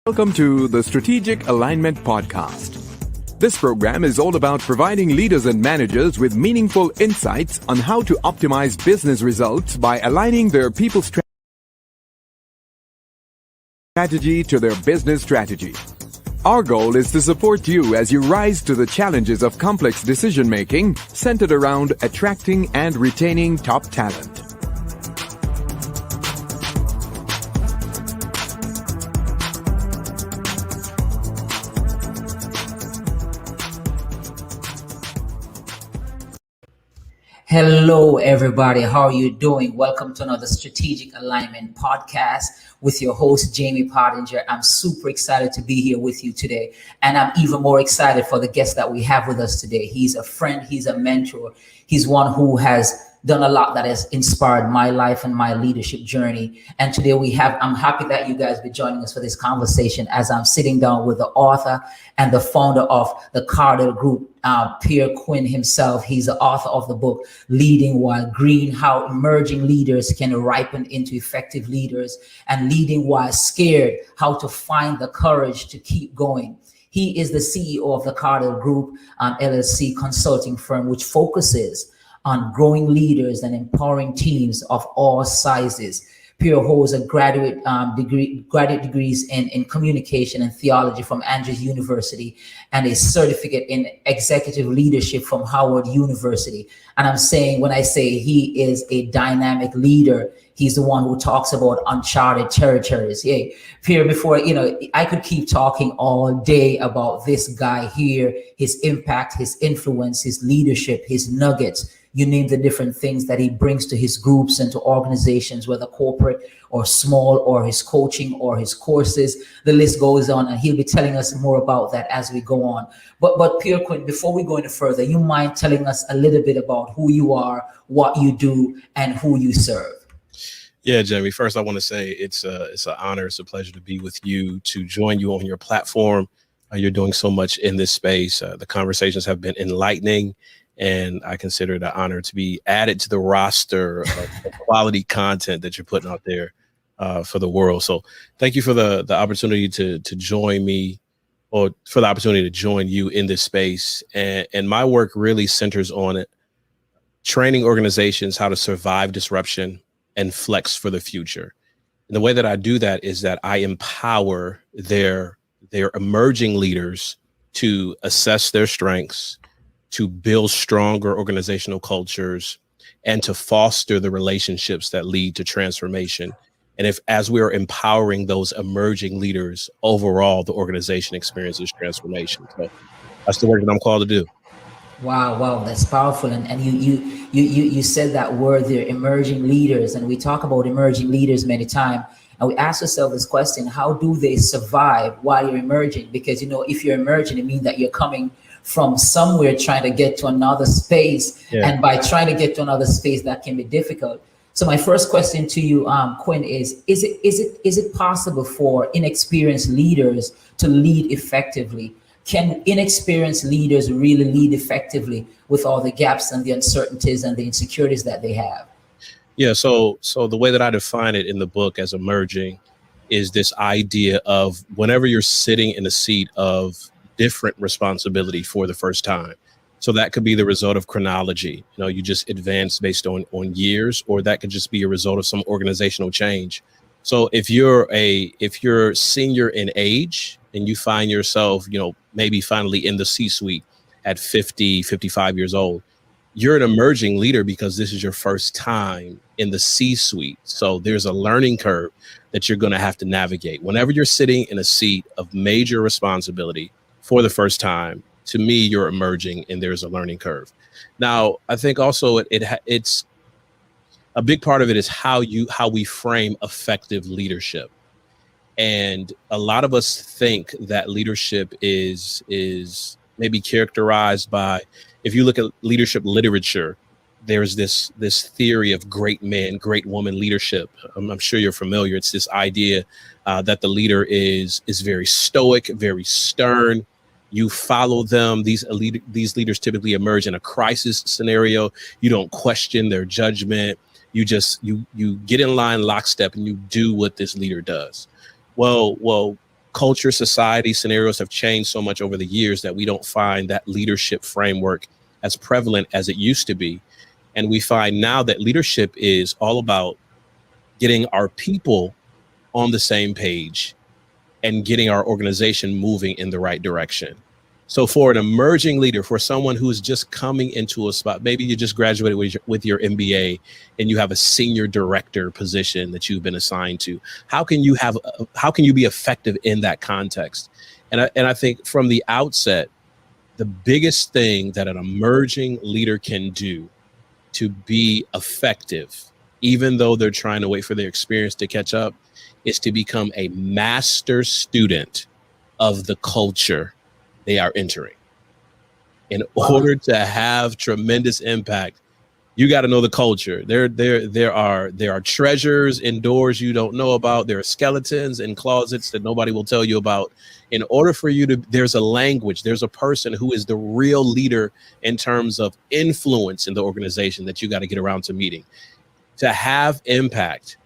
Welcome to the Strategic Alignment Podcast. This program is all about providing leaders and managers with meaningful insights on how to optimize business results by aligning their people strategy to their business strategy. Our goal is to support you as you rise to the challenges of complex decision-making centered around attracting and retaining top talent. Hello, everybody. How are you doing? Welcome to another Strategic Alignment Podcast with your host, Jamie Pottinger. I'm super excited to be here with you today. And I'm even more excited for the guest that we have with us today. He's a friend. He's a mentor. He's one who has done a lot that has inspired my life and my leadership journey. And today I'm happy that you guys be joining us for this conversation as I'm sitting down with the author and the founder of the Cardell Group, Pierre Quinn himself. He's the author of the book, Leading While Green, How Emerging Leaders Can Ripen into Effective Leaders, and Leading While Scared, How to Find the Courage to Keep Going. He is the CEO of the Cardell Group, LLC consulting firm, which focuses on growing leaders and empowering teams of all sizes. Pierre holds a graduate degrees in communication and theology from Andrews University and a certificate in executive leadership from Howard University. And when I say he is a dynamic leader, he's the one who talks about uncharted territories. Yeah, Pierre, I could keep talking all day about this guy here, his impact, his influence, his leadership, his nuggets. You name the different things that he brings to his groups and to organizations, whether corporate or small, or his coaching or his courses. The list goes on, and he'll be telling us more about that as we go on. But Pierre Quinn, before we go any further, you mind telling us a little bit about who you are, what you do, and who you serve? Yeah, Jamie, first I want to say it's an honor, it's a pleasure to be with you, to join you on your platform. You're doing so much in this space. The conversations have been enlightening, and I consider it an honor to be added to the roster of quality content that you're putting out there for the world. So thank you for the opportunity to join me, or for the opportunity to join you in this space. And my work really centers on it, training organizations how to survive disruption and flex for the future. And the way that I do that is that I empower their emerging leaders to assess their strengths, to build stronger organizational cultures, and to foster the relationships that lead to transformation. And as we are empowering those emerging leaders, overall, the organization experiences transformation. So that's the work that I'm called to do. Wow, that's powerful. And you said that word there, emerging leaders, and we talk about emerging leaders many times. And we ask ourselves this question: how do they survive while you're emerging? Because if you're emerging, it means that you're coming from somewhere trying to get to another space. Yeah. And by trying to get to another space, that can be difficult. So my first question to you, Quinn, is it possible for inexperienced leaders to lead effectively? Can inexperienced leaders really lead effectively with all the gaps and the uncertainties and the insecurities that they have? Yeah, so the way that I define it in the book as emerging is this idea of whenever you're sitting in a seat of different responsibility for the first time. So that could be the result of chronology. You just advance based on years, or that could just be a result of some organizational change. So if you're senior in age and you find yourself, maybe finally in the C-suite at 50, 55 years old, you're an emerging leader because this is your first time in the C-suite. So there's a learning curve that you're going to have to navigate. Whenever you're sitting in a seat of major responsibility for the first time, to me, you're emerging, and there's a learning curve. Now, I think also it's a big part of it is how we frame effective leadership. And a lot of us think that leadership is maybe characterized by, if you look at leadership literature, there's this theory of great men, great woman leadership. I'm sure you're familiar. It's this idea that the leader is very stoic, very stern. You follow them. These leaders typically emerge in a crisis scenario. You don't question their judgment. You just you get in line lockstep and you do what this leader does. Well, culture, society, scenarios have changed so much over the years that we don't find that leadership framework as prevalent as it used to be. And we find now that leadership is all about getting our people on the same page and getting our organization moving in the right direction. So for an emerging leader, for someone who's just coming into a spot, maybe you just graduated with your MBA and you have a senior director position that you've been assigned to, how can you be effective in that context? And I think from the outset, the biggest thing that an emerging leader can do to be effective, even though they're trying to wait for their experience to catch up, is to become a master student of the culture they are entering. In order to have tremendous impact, you got to know the culture. There are treasures indoors you don't know about. There are skeletons in closets that nobody will tell you about. In order for you to, there's a language, there's a person who is the real leader in terms of influence in the organization that you got to get around to meeting. To have impact,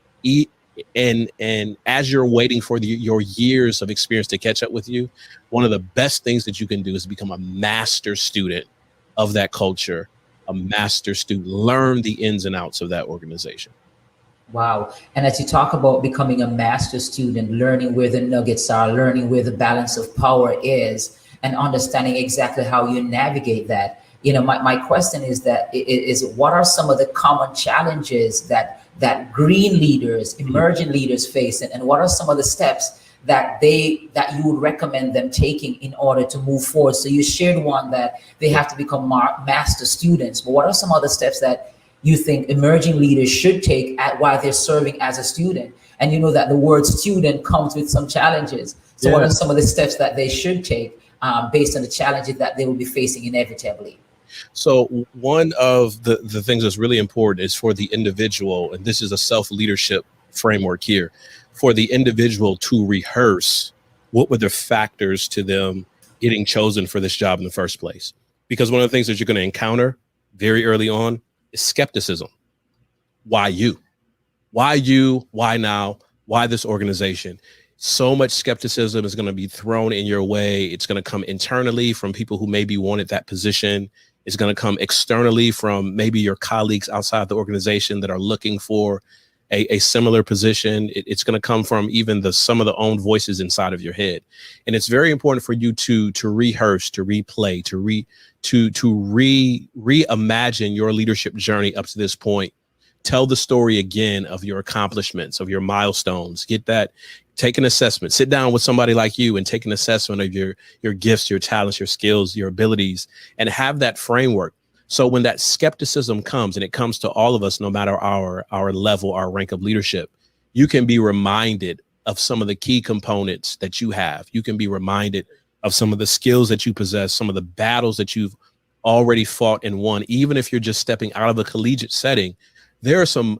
and as you're waiting for your years of experience to catch up with you, one of the best things that you can do is become a master student of that culture, a master student, learn the ins and outs of that organization. Wow. And as you talk about becoming a master student, learning where the nuggets are, learning where the balance of power is, and understanding exactly how you navigate that. My question is what are some of the common challenges that green leaders, emerging leaders face, and what are some of the steps that you would recommend them taking in order to move forward? So you shared one that they have to become master students, but what are some other steps that you think emerging leaders should take while they're serving as a student? And you know that the word student comes with some challenges. So what are some of the steps that they should take based on the challenges that they will be facing inevitably? So one of the things that's really important is for the individual, and this is a self-leadership framework here, for the individual to rehearse what were the factors to them getting chosen for this job in the first place. Because one of the things that you're going to encounter very early on is skepticism. Why you? Why you? Why now? Why this organization? So much skepticism is going to be thrown in your way. It's going to come internally from people who maybe wanted that position. It's going to come externally from maybe your colleagues outside the organization that are looking for a similar position. It's going to come from even some of the own voices inside of your head. And it's very important for you to rehearse, to replay, to reimagine your leadership journey up to this point. Tell the story again of your accomplishments, of your milestones. Take an assessment, sit down with somebody like you and take an assessment of your gifts, your talents, your skills, your abilities, and have that framework. So when that skepticism comes, and it comes to all of us, no matter our level, our rank of leadership, you can be reminded of some of the key components that you have. You can be reminded of some of the skills that you possess, some of the battles that you've already fought and won. Even if you're just stepping out of a collegiate setting, there are some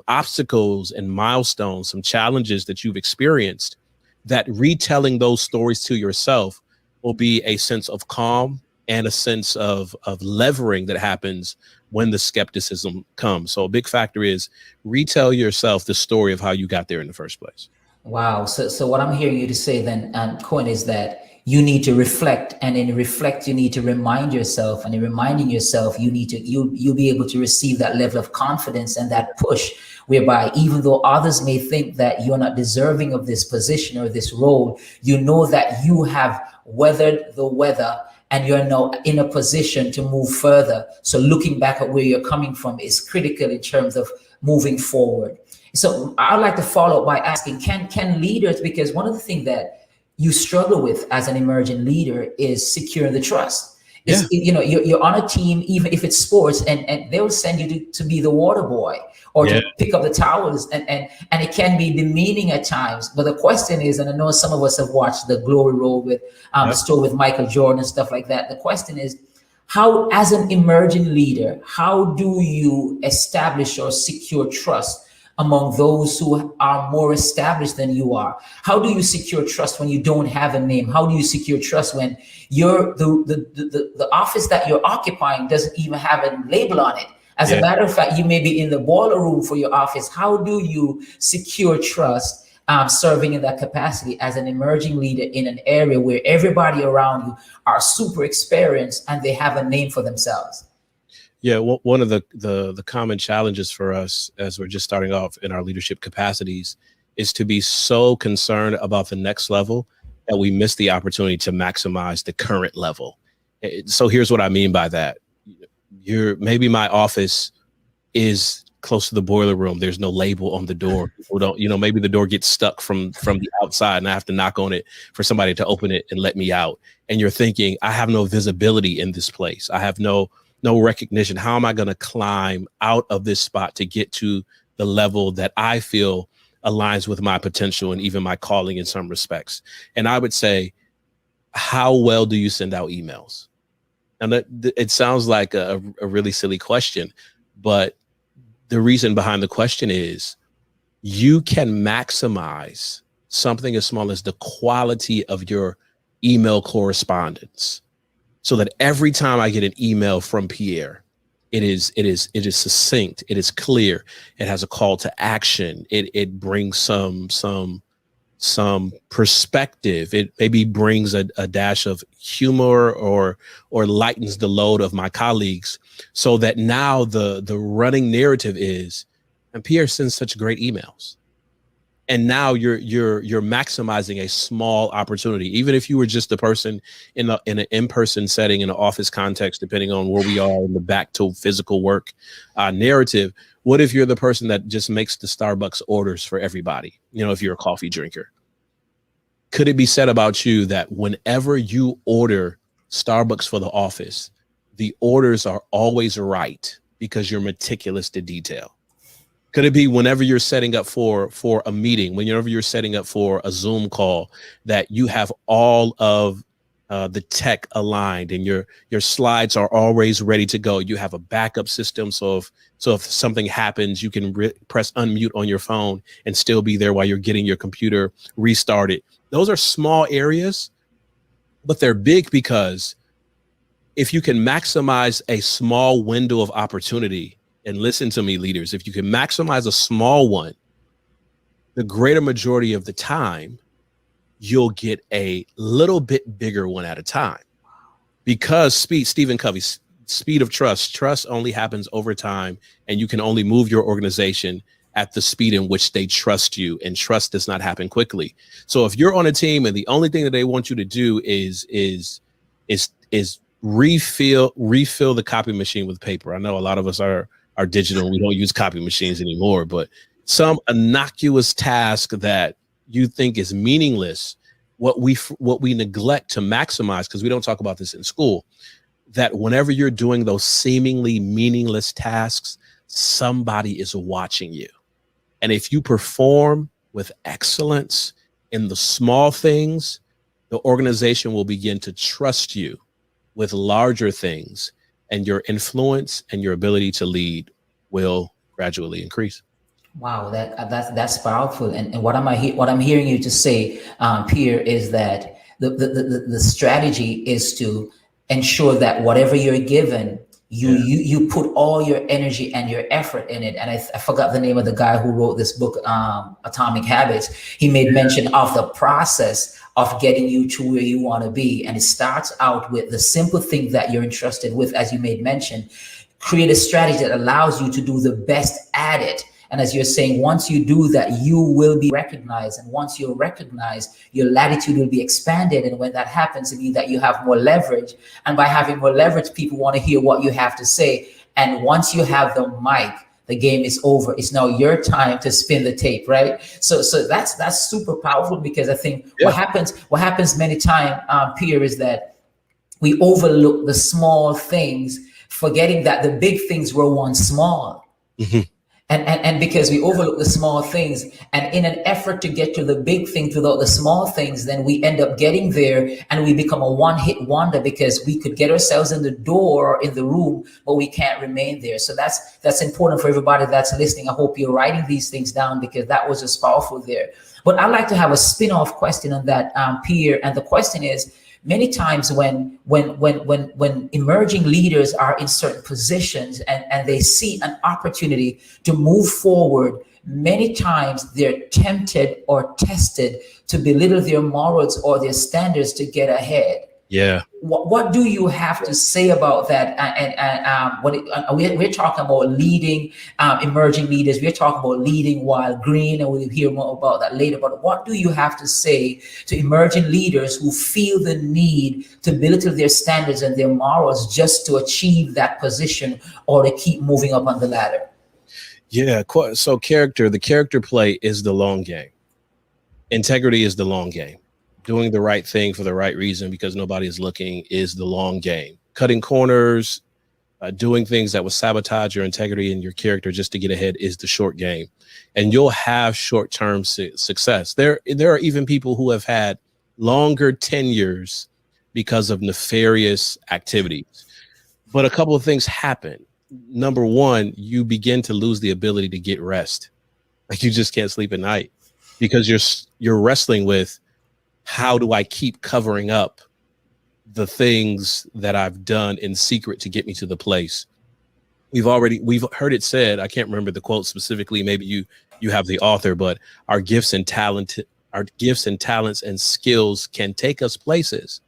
obstacles and milestones, some challenges that you've experienced that retelling those stories to yourself will be a sense of calm and a sense of levering that happens when the skepticism comes. So a big factor is retell yourself the story of how you got there in the first place. Wow. So what I'm hearing you to say then, Quinn, is that you need to reflect, and in reflect, you need to remind yourself, and in reminding yourself, you'll be able to receive that level of confidence and that push, whereby even though others may think that you're not deserving of this position or this role, you know that you have weathered the weather and you're now in a position to move further. So looking back at where you're coming from is critical in terms of moving forward. So I'd like to follow up by asking, can leaders, because one of the things that you struggle with as an emerging leader is securing the trust. Yeah. You're on a team, even if it's sports, and they will send you to be the water boy or to pick up the towels, and it can be demeaning at times. But the question is, and I know some of us have watched the Glory Road with the story with Michael Jordan and stuff like that. The question is, how, as an emerging leader, how do you establish or secure trust among those who are more established than you are? How do you secure trust when you don't have a name? How do you secure trust when the office that you're occupying doesn't even have a label on it? As a matter of fact, you may be in the boiler room for your office. How do you secure trust serving in that capacity as an emerging leader in an area where everybody around you are super experienced and they have a name for themselves? Yeah, one of the common challenges for us as we're just starting off in our leadership capacities is to be so concerned about the next level that we miss the opportunity to maximize the current level. So here's what I mean by that. Maybe my office is close to the boiler room. There's no label on the door. People don't, maybe the door gets stuck from the outside and I have to knock on it for somebody to open it and let me out. And you're thinking, I have no visibility in this place. I have no recognition. How am I going to climb out of this spot to get to the level that I feel aligns with my potential and even my calling in some respects? And I would say, how well do you send out emails? And it sounds like a really silly question, but the reason behind the question is you can maximize something as small as the quality of your email correspondence, so that every time I get an email from Pierre, it is succinct, it is clear, it has a call to action, it brings some perspective, it maybe brings a dash of humor or lightens the load of my colleagues, so that now the running narrative is, and Pierre sends such great emails. And now you're maximizing a small opportunity. Even if you were just a person in an in-person setting, in an office context, depending on where we are in the back to physical work narrative, what if you're the person that just makes the Starbucks orders for everybody? If you're a coffee drinker, could it be said about you that whenever you order Starbucks for the office, the orders are always right because you're meticulous to detail? Could it be whenever you're setting up for a meeting, whenever you're setting up for a Zoom call, that you have all of the tech aligned and your slides are always ready to go? You have a backup system, so if something happens, you can press unmute on your phone and still be there while you're getting your computer restarted. Those are small areas, but they're big, because if you can maximize a small window of opportunity, and listen to me, leaders, if you can maximize a small one, the greater majority of the time, you'll get a little bit bigger one at a time. Because Stephen Covey, speed of trust only happens over time, and you can only move your organization at the speed in which they trust you, and trust does not happen quickly. So if you're on a team and the only thing that they want you to do is refill the copy machine with paper. I know a lot of us are digital. We don't use copy machines anymore, but some innocuous task that you think is meaningless, what we neglect to maximize, because we don't talk about this in school, that whenever you're doing those seemingly meaningless tasks, somebody is watching you. And if you perform with excellence in the small things, the organization will begin to trust you with larger things, and your influence and your ability to lead will gradually increase. Wow, that's powerful. And what I'm hearing you to say, Pierre, is that the strategy is to ensure that whatever you're given, you put all your energy and your effort in it. And I forgot the name of the guy who wrote this book, Atomic Habits. He made mention of the process of getting you to where you want to be. And it starts out with the simple thing that you're entrusted with, as you made mention. Create a strategy that allows you to do the best at it. And as you're saying, once you do that, you will be recognized. And once you're recognized, your latitude will be expanded. And when that happens, it means that you have more leverage. And by having more leverage, people want to hear what you have to say. And once you have the mic, the game is over. It's now your time to spin the tape, right? So that's super powerful, because I think what happens many times, Pierre, is that we overlook the small things, forgetting that the big things were once small. Mm-hmm. And because we overlook the small things, and in an effort to get to the big things without the small things, then we end up getting there and we become a one-hit wonder, because we could get ourselves in the door or in the room, but we can't remain there. So that's important for everybody that's listening. I hope you're writing these things down, because that was just powerful there. But I'd like to have a spin-off question on that, Pierre. And the question is, many times when emerging leaders are in certain positions and they see an opportunity to move forward, many times they're tempted or tested to belittle their morals or their standards to get ahead. Yeah. What do you have to say about that? We're talking about leading emerging leaders. We're talking about leading while green, and we'll hear more about that later. But what do you have to say to emerging leaders who feel the need to belittle their standards and their morals just to achieve that position or to keep moving up on the ladder? Yeah. So the character play is the long game. Integrity is the long game. Doing the right thing for the right reason because nobody is looking is the long game. Cutting corners, doing things that will sabotage your integrity and your character just to get ahead is the short game. And you'll have short-term success. There are even people who have had longer tenures because of nefarious activities. But a couple of things happen. Number one, you begin to lose the ability to get rest. Like you just can't sleep at night because you're wrestling with, how do I keep covering up the things that I've done in secret to get me to the place? We've heard it said, I can't remember the quote specifically, maybe you have the author, but our gifts and talents and skills can take us places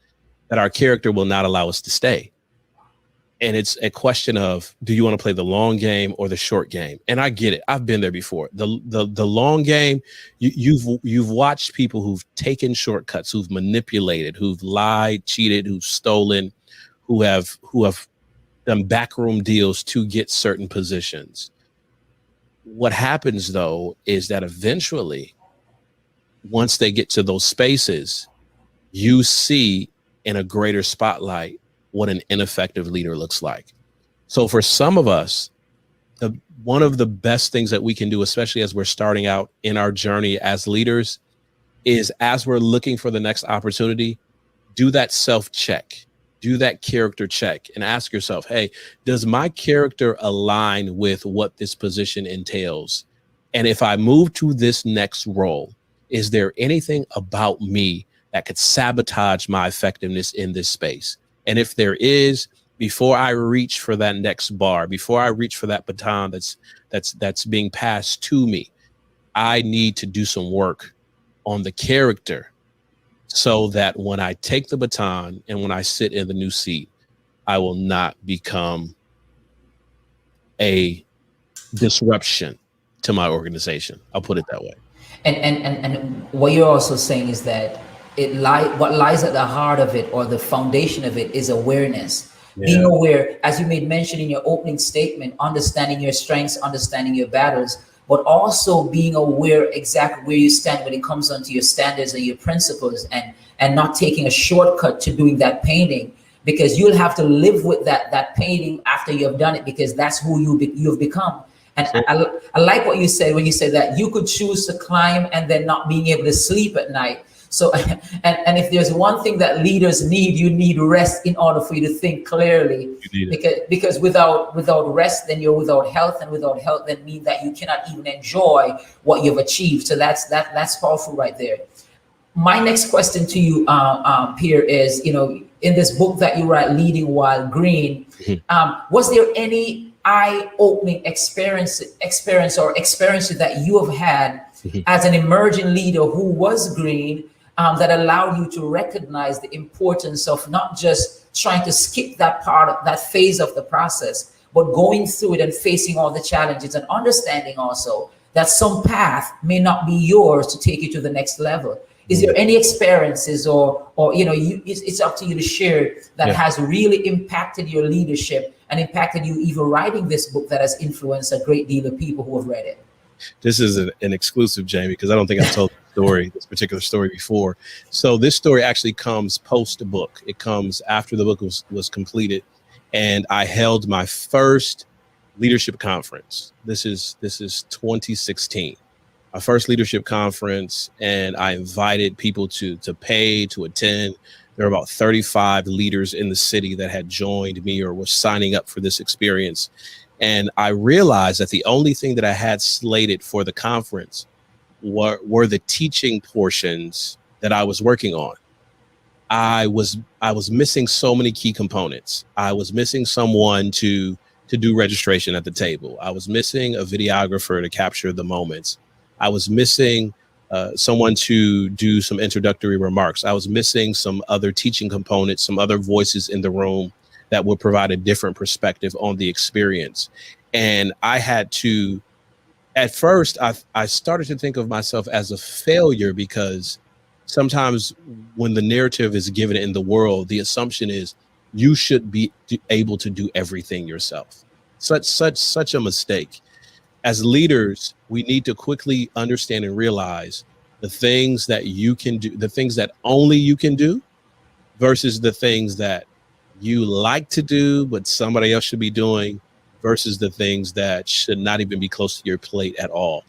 that our character will not allow us to stay. And it's a question of, do you want to play the long game or the short game? And I get it. I've been there before. The long game, you've watched people who've taken shortcuts, who've manipulated, who've lied, cheated, who've stolen, who have done backroom deals to get certain positions. What happens though is that eventually, once they get to those spaces, you see in a greater spotlight what an ineffective leader looks like. So for some of us, one of the best things that we can do, especially as we're starting out in our journey as leaders, is as we're looking for the next opportunity, do that self-check, do that character check and ask yourself, hey, does my character align with what this position entails? And if I move to this next role, is there anything about me that could sabotage my effectiveness in this space? And if there is, before I reach for that next bar, before I reach for that baton that's being passed to me, I need to do some work on the character so that when I take the baton and when I sit in the new seat, I will not become a disruption to my organization. I'll put it that way. And what you're also saying is that what lies at the heart of it, or the foundation of it, is awareness. Yeah. Being aware, as you made mention in your opening statement, understanding your strengths, understanding your battles, but also being aware exactly where you stand when it comes onto your standards and your principles, and not taking a shortcut to doing that painting, because you'll have to live with that painting after you have done it, because that's who you've become. And I like what you said when you said that you could choose to climb and then not being able to sleep at night. So, and if there's one thing that leaders need, you need rest in order for you to think clearly. Because without rest, then you're without health, and without health, then mean that you cannot even enjoy what you've achieved. So that's powerful right there. My next question to you, Pierre, is, in this book that you write, Leading While Green, was there any eye-opening experiences that you have had as an emerging leader who was green, that allowed you to recognize the importance of not just trying to skip that phase of the process, but going through it and facing all the challenges, and understanding also that some path may not be yours to take you to the next level? Is there any experiences or it's up to you to share that has really impacted your leadership and impacted you even writing this book, that has influenced a great deal of people who have read it? This is an exclusive, Jamie, because I don't think I've told this particular story before. So this story actually comes post-book. It comes after the book was completed, and I held my first leadership conference. This is 2016. My first leadership conference, and I invited people to pay to attend. There were about 35 leaders in the city that had joined me or were signing up for this experience. And I realized that the only thing that I had slated for the conference were the teaching portions that I was working on. I was missing so many key components. I was missing someone to do registration at the table. I was missing a videographer to capture the moments. I was missing someone to do some introductory remarks. I was missing some other teaching components, some other voices in the room that would provide a different perspective on the experience. And I had to, at first, I started to think of myself as a failure, because sometimes when the narrative is given in the world, the assumption is you should be able to do everything yourself. Such a mistake. As leaders, we need to quickly understand and realize the things that you can do, the things that only you can do, versus the things that you like to do, but somebody else should be doing, versus the things that should not even be close to your plate at all.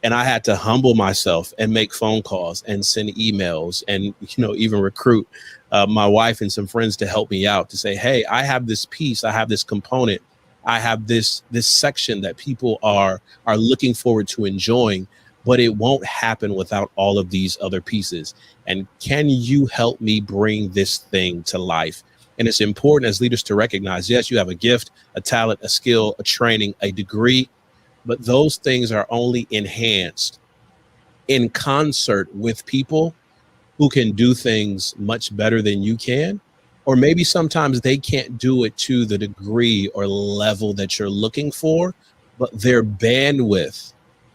And I had to humble myself and make phone calls and send emails and, even recruit my wife and some friends to help me out, to say, hey, I have this piece, I have this component, I have this section that people are looking forward to enjoying, but it won't happen without all of these other pieces. And can you help me bring this thing to life? And it's important as leaders to recognize, yes, you have a gift, a talent, a skill, a training, a degree, but those things are only enhanced in concert with people who can do things much better than you can. Or maybe sometimes they can't do it to the degree or level that you're looking for, but their bandwidth,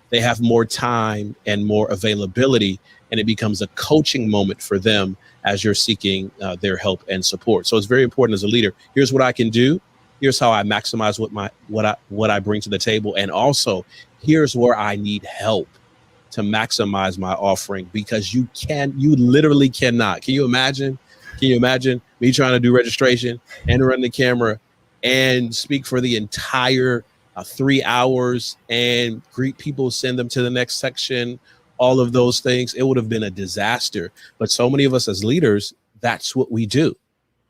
they have more time and more availability, and it becomes a coaching moment for them as you're seeking their help and support. So it's very important as a leader. Here's what I can do. Here's how I maximize what I bring to the table. And also, here's where I need help to maximize my offering, because you literally cannot. Can you imagine me trying to do registration and run the camera and speak for the entire 3 hours and greet people, send them to the next section, all of those things? It would have been a disaster. But so many of us as leaders, that's what we do.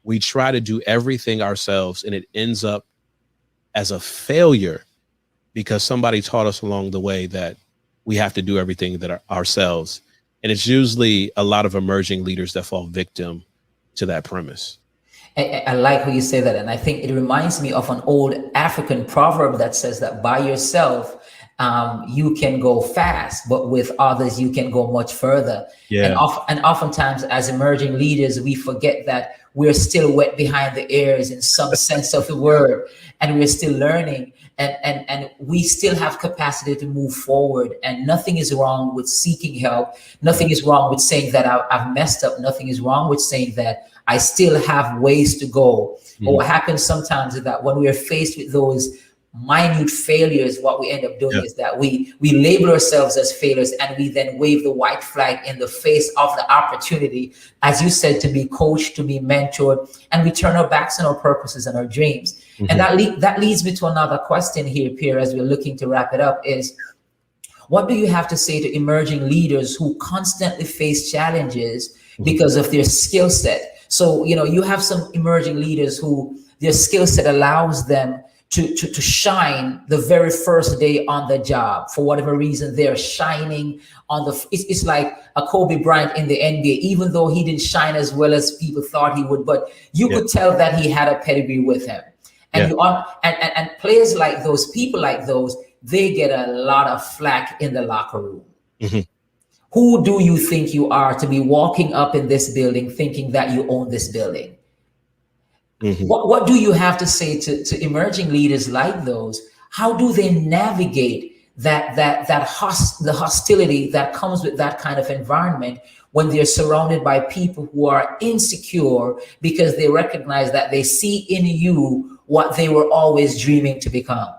We try to do everything ourselves, and it ends up as a failure because somebody taught us along the way that we have to do everything ourselves. And it's usually a lot of emerging leaders that fall victim to that premise. I like how you say that. And I think it reminds me of an old African proverb that says that by yourself, you can go fast, but with others, you can go much further. Yeah. And oftentimes as emerging leaders, we forget that we're still wet behind the ears in some sense of the word, and we're still learning, and we still have capacity to move forward. And nothing is wrong with seeking help. Nothing is wrong with saying that I've messed up. Nothing is wrong with saying that I still have ways to go. Mm-hmm. But what happens sometimes is that when we are faced with those minute failures, what we end up doing is that we label ourselves as failures, and we then wave the white flag in the face of the opportunity, as you said, to be coached, to be mentored, and we turn our backs on our purposes and our dreams. Mm-hmm. And that leads me to another question here, Pierre, as we're looking to wrap it up, is what do you have to say to emerging leaders who constantly face challenges because of their skill set? So, you have some emerging leaders who their skill set allows them to shine the very first day on the job. For whatever reason, they're shining on it's like a Kobe Bryant in the NBA, even though he didn't shine as well as people thought he would, but you could tell that he had a pedigree with him. And and players like those, people like those, they get a lot of flack in the locker room. Mm-hmm. Who do you think you are to be walking up in this building thinking that you own this building? Mm-hmm. What do you have to say to emerging leaders like those? How do they navigate the hostility that comes with that kind of environment when they're surrounded by people who are insecure because they recognize that they see in you what they were always dreaming to become?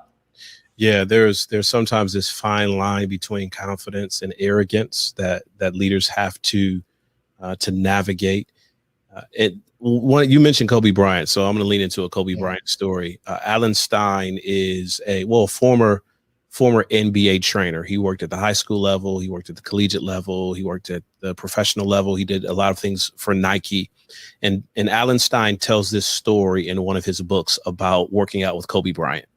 Yeah, there's sometimes this fine line between confidence and arrogance that leaders have to navigate. You mentioned Kobe Bryant, so I'm going to lean into a Kobe Bryant story. Alan Stein is a former NBA trainer. He worked at the high school level. He worked at the collegiate level. He worked at the professional level. He did a lot of things for Nike. And Alan Stein tells this story in one of his books about working out with Kobe Bryant.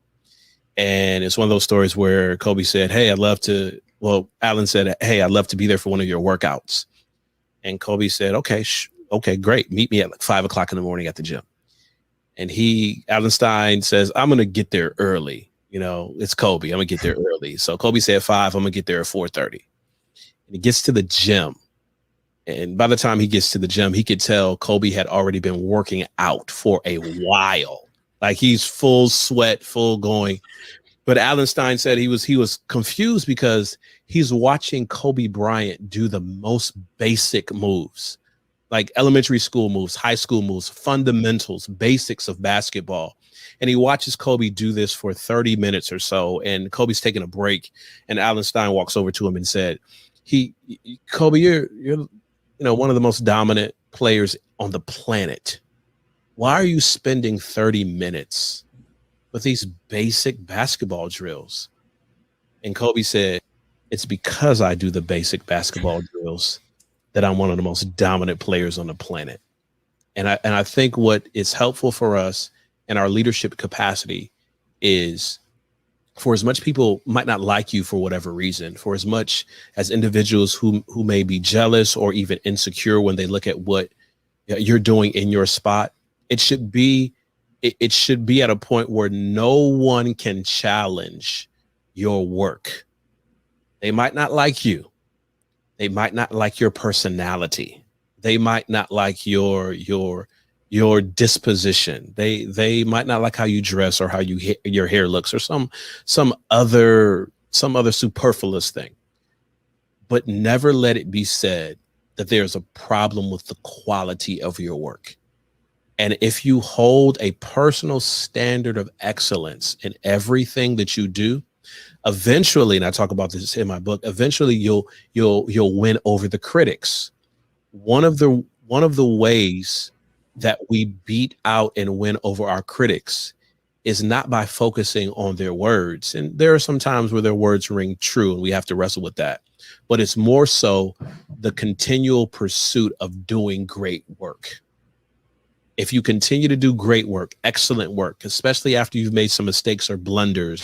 And it's one of those stories where Kobe said, Alan said, hey, I'd love to be there for one of your workouts. And Kobe said, okay, okay, great. Meet me at like 5 o'clock in the morning at the gym. And Allenstein says, I'm going to get there early. You know, it's Kobe. I'm going to get there early. So Kobe said 5, I'm going to get there at 4:30. And he gets to the gym. And by the time he gets to the gym, he could tell Kobe had already been working out for a while. Like he's full sweat, full going. But Allenstein said he was confused because he's watching Kobe Bryant do the most basic moves, like elementary school moves, high school moves, fundamentals, basics of basketball. And he watches Kobe do this for 30 minutes or so. And Kobe's taking a break. And Allenstein walks over to him and said, Kobe, you're one of the most dominant players on the planet. Why are you spending 30 minutes with these basic basketball drills? And Kobe said, it's because I do the basic basketball drills that I'm one of the most dominant players on the planet. And I think what is helpful for us in our leadership capacity is, for as much people might not like you for whatever reason, for as much as individuals who may be jealous or even insecure when they look at what you're doing in your spot, it should be at a point where no one can challenge your work. They might not like you. They might not like your personality. They might not like your disposition. They might not like how you dress or how your hair looks or some other superfluous thing. But never let it be said that there's a problem with the quality of your work. And if you hold a personal standard of excellence in everything that you do, eventually, and I talk about this in my book, eventually you'll win over the critics. One of the ways that we beat out and win over our critics is not by focusing on their words. And there are some times where their words ring true and we have to wrestle with that. But it's more so the continual pursuit of doing great work. If you continue to do great work, excellent work, especially after you've made some mistakes or blunders,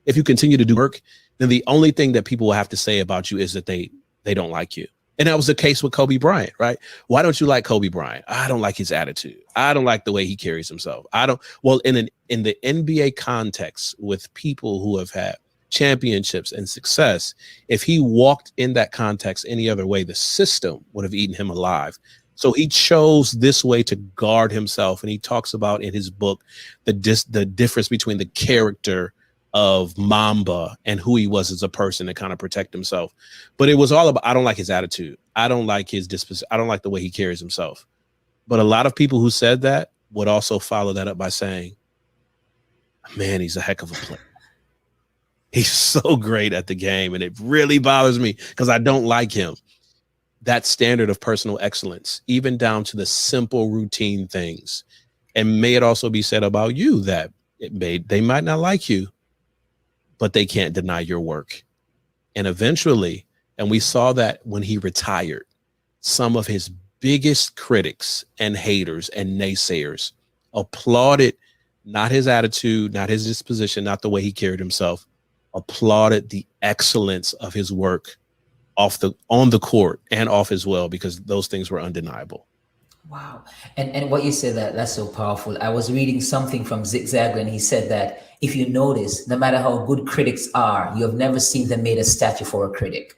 if you continue to do work, then the only thing that people will have to say about you is that they don't like you. And that was the case with Kobe Bryant, right? Why don't you like Kobe Bryant? I don't like his attitude. I don't like the way he carries himself. Well, in the NBA context with people who have had championships and success, if he walked in that context any other way, the system would have eaten him alive. So he chose this way to guard himself. And he talks about in his book the difference between the character of Mamba and who he was as a person to kind of protect himself. But it was all about, I don't like his attitude. I don't like his disposition. I don't like the way he carries himself. But a lot of people who said that would also follow that up by saying, man, he's a heck of a player. He's so great at the game. And it really bothers me because I don't like him. That standard of personal excellence, even down to the simple routine things. And may it also be said about you that they might not like you, but they can't deny your work. And eventually, and we saw that when he retired, some of his biggest critics and haters and naysayers applauded not his attitude, not his disposition, not the way he carried himself, applauded the excellence of his work on the court and off as well, because those things were undeniable. Wow. And what you said, that's so powerful. I was reading something from Zig Ziglar, and he said that if you notice, no matter how good critics are, you have never seen them made a statue for a critic.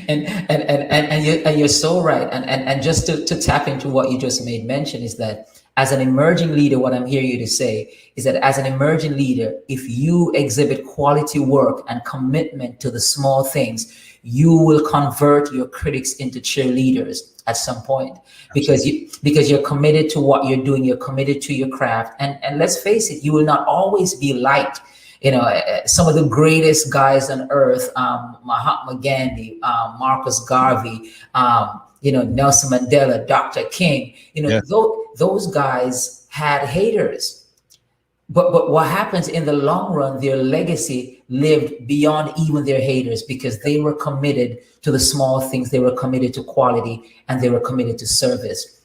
and you're so right. And just to tap into what you just made mention is that as an emerging leader, what I'm hearing you to say is that as an emerging leader, if you exhibit quality work and commitment to the small things, you will convert your critics into cheerleaders at some point, because you're committed to what you're doing, you're committed to your craft, and let's face it, you will not always be liked. Some of the greatest guys on earth, Mahatma Gandhi, Marcus Garvey, Nelson Mandela, Dr. King, those guys had haters. But what happens in the long run, their legacy lived beyond even their haters, because they were committed to the small things, they were committed to quality, and they were committed to service.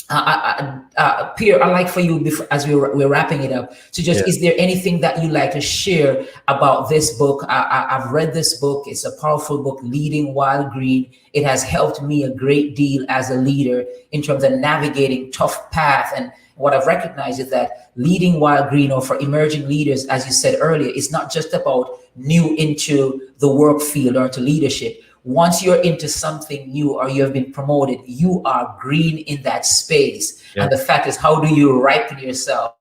Pierre, I'd like for you, as we're wrapping it up, to just, is there anything that you like to share about this book? I've read this book. It's a powerful book, Leading While Green. It has helped me a great deal as a leader in terms of navigating tough path. And what I've recognized is that leading while green, or for emerging leaders, as you said earlier, is not just about new into the work field or into leadership. Once you're into something new or you have been promoted, you are green in that space. Yep. And the fact is, how do you ripen yourself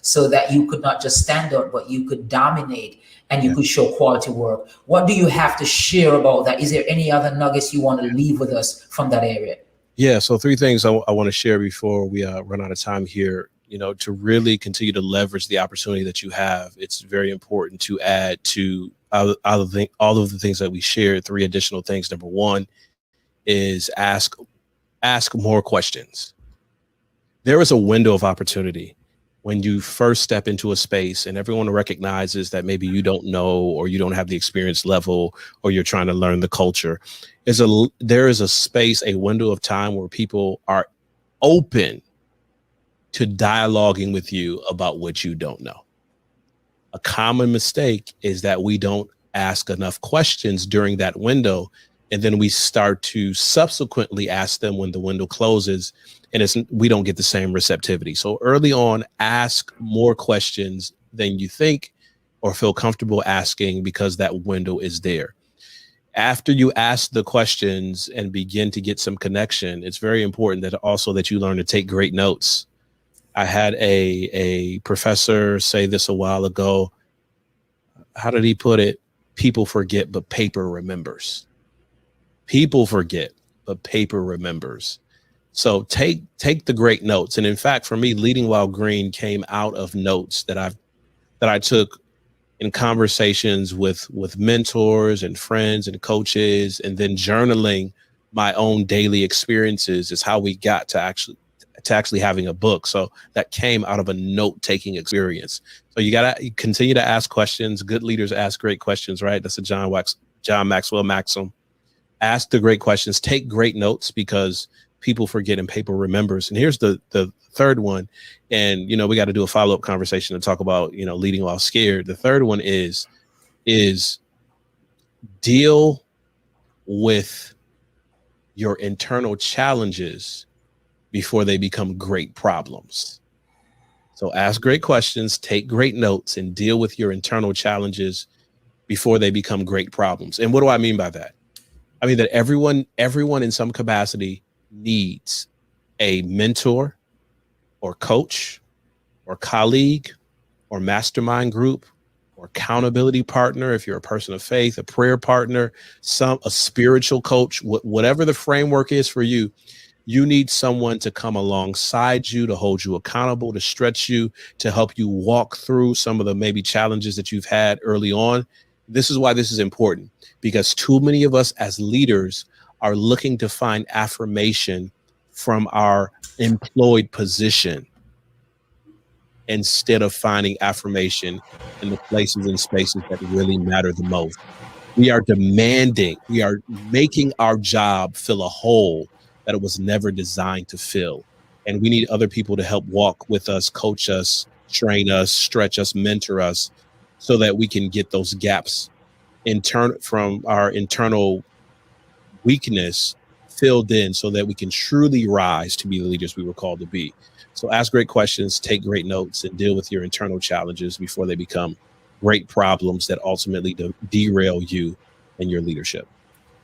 so that you could not just stand out, but you could dominate and you could show quality work? What do you have to share about that? Is there any other nuggets you want to leave with us from that area? Yeah, so 3 things I want to share before we run out of time here. You know, to really continue to leverage the opportunity that you have, it's very important to add to all of the things that we shared. 3 additional things. Number 1 is ask more questions. There is a window of opportunity when you first step into a space and everyone recognizes that maybe you don't know, or you don't have the experience level, or you're trying to learn the culture. There is a space, a window of time where people are open to dialoguing with you about what you don't know. A common mistake is that we don't ask enough questions during that window, and then we start to subsequently ask them when the window closes, and we don't get the same receptivity. So early on, ask more questions than you think or feel comfortable asking, because that window is there. After you ask the questions and begin to get some connection, it's very important that you learn to take great notes. I had a professor say this a while ago. How did he put it? People forget, but paper remembers. People forget, but paper remembers. So take the great notes. And in fact, for me, Leading While Green came out of notes that I took in conversations with mentors and friends and coaches, and then journaling my own daily experiences is how we got to actually having a book. So that came out of a note-taking experience. So you gotta continue to ask questions. Good leaders ask great questions, right? That's a John Maxwell maxim. Ask the great questions, take great notes, because people forget and paper remembers. And here's the third one. And, we got to do a follow-up conversation to talk about, leading while scared. The third one is deal with your internal challenges before they become great problems. So ask great questions, take great notes, and deal with your internal challenges before they become great problems. And what do I mean by that? I mean that everyone in some capacity needs a mentor or coach or colleague or mastermind group or accountability partner. If you're a person of faith, a prayer partner, a spiritual coach, whatever the framework is for you, you need someone to come alongside you, to hold you accountable, to stretch you, to help you walk through some of the maybe challenges that you've had early on. This is why this is important, because too many of us as leaders are looking to find affirmation from our employed position instead of finding affirmation in the places and spaces that really matter the most. We are making our job fill a hole that it was never designed to fill. And we need other people to help walk with us, coach us, train us, stretch us, mentor us, so that we can get those gaps from our internal weakness filled in, so that we can truly rise to be the leaders we were called to be. So ask great questions, take great notes, and deal with your internal challenges before they become great problems that ultimately derail you and your leadership.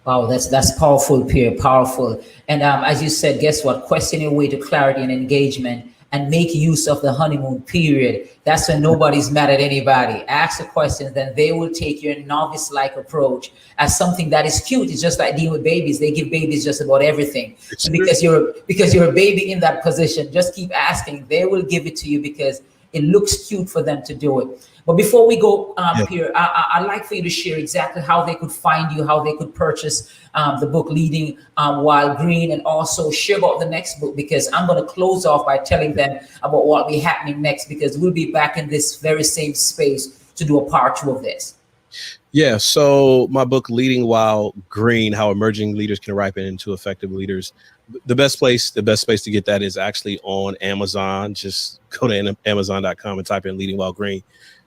Wow, that's powerful, Pierre, powerful. And as you said, guess what? Question your way to clarity and engagement, and make use of the honeymoon period. That's when nobody's mad at anybody. Ask the questions, then they will take your novice-like approach as something that is cute. It's just like dealing with babies. They give babies just about everything. So because you're a baby in that position, just keep asking. They will give it to you because it looks cute for them to do it. But before we go, Pierre, I'd like for you to share exactly how they could find you, how they could purchase the book Leading While Green, and also share about the next book, because I'm going to close off by telling them about what will be happening next, because we'll be back in this very same space to do a part 2 of this. Yeah. So my book, Leading While Green: How Emerging Leaders Can Ripen into Effective Leaders. The best place to get that is actually on Amazon. Just go to Amazon.com and type in Leading While Green.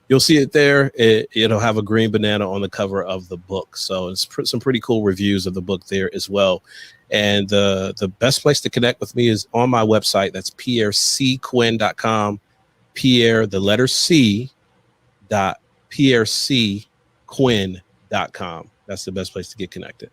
You'll see it there. It'll have a green banana on the cover of the book. So it's some pretty cool reviews of the book there as well. And the best place to connect with me is on my website. That's pierrequinn.com. Pierre, the letter C, pierrequinn.com. That's the best place to get connected.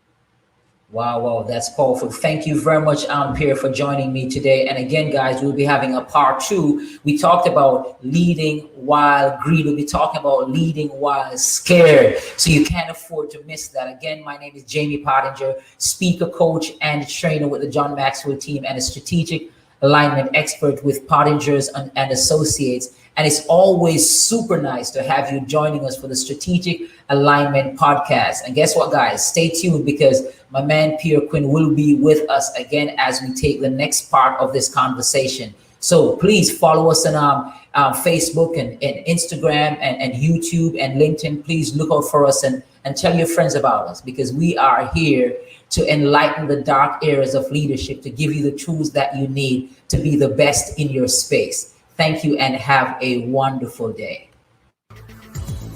Wow, that's powerful. Thank you very much, Pierre, for joining me today. And again, guys, we'll be having a part 2. We talked about leading while green. We'll be talking about leading while scared. So you can't afford to miss that. Again, my name is Jamie Pottinger, speaker, coach, and trainer with the John Maxwell team, and a strategic alignment expert with Pottingers and Associates. And it's always super nice to have you joining us for the Strategic Alignment Podcast. And guess what, guys? Stay tuned, because my man Pierre Quinn will be with us again as we take the next part of this conversation. So please follow us on Facebook and Instagram and YouTube and LinkedIn. Please look out for us and tell your friends about us, because we are here to enlighten the dark areas of leadership, to give you the tools that you need to be the best in your space. Thank you and have a wonderful day.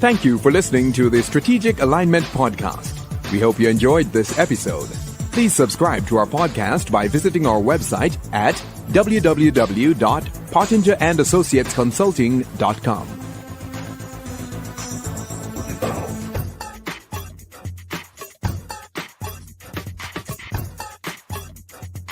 Thank you for listening to the Strategic Alignment Podcast. We hope you enjoyed this episode. Please subscribe to our podcast by visiting our website at www.pottingerandassociatesconsulting.com.